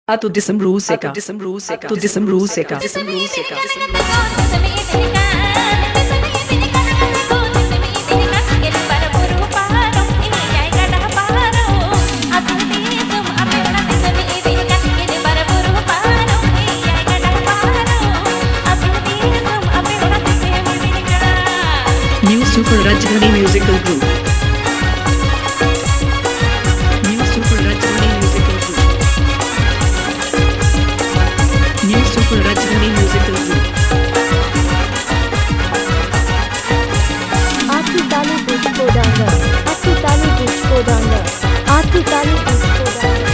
Atu disembruseca, tu disembruseca. New Super Rajgani Musical Group. New Super Rajgani Musical Group. New Super Rajgani Musical Group. Atu Talu Bujkodanga, Atu Talu Bujkodanga, Atu Talu Bujkodanga.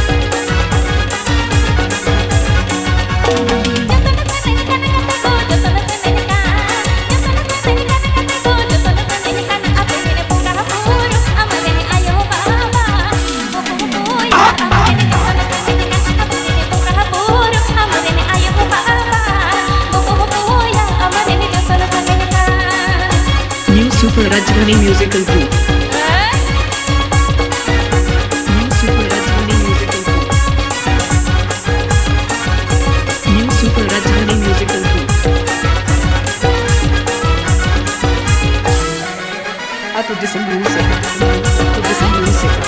New Super Rajgani Musical Group. New Super Rajgani Musical Group. New Super Rajgani Musical Group. Atu disembruseca, tu disembruseca.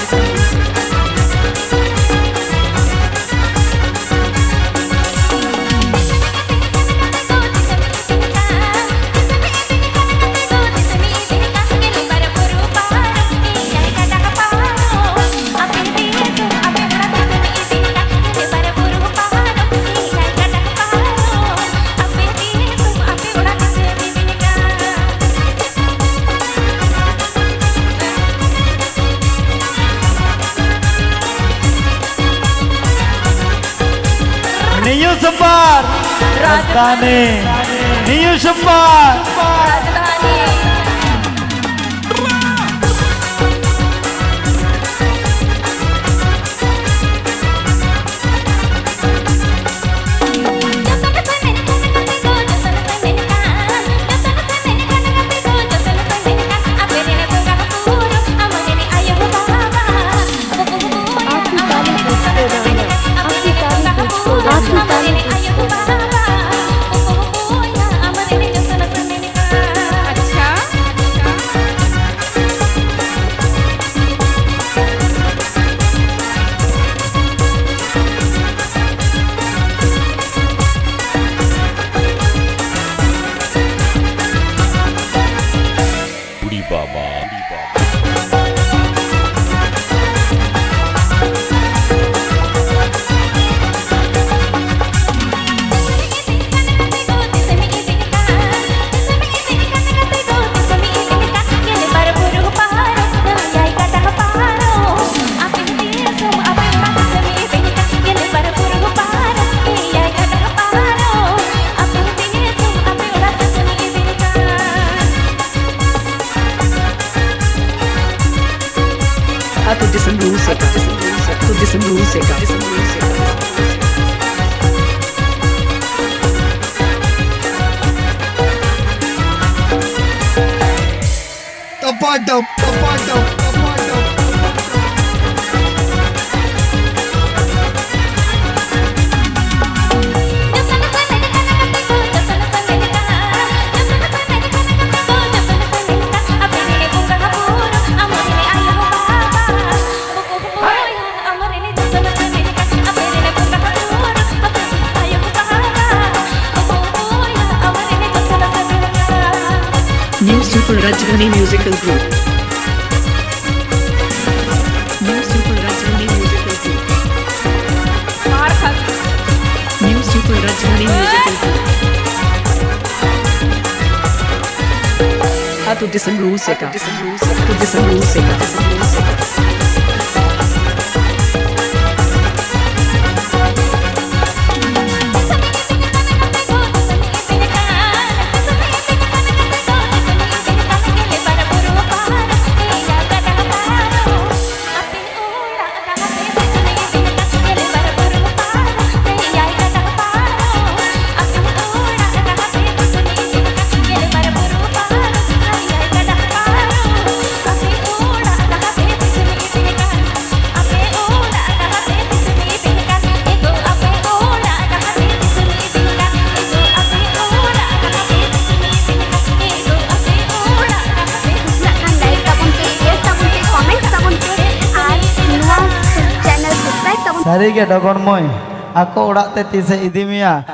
Niu Sembar Rajdhani Niu Sembar Atu disembruseca, tu disembruseca. Tapada. New Super Rajgani Musical Group. New Super Rajgani Musical Group. New Super Rajgani Musical Group. Atu disembruseca, tu disembruseca. Api Sari ge dogon moy. Aku orak te tise idi mia.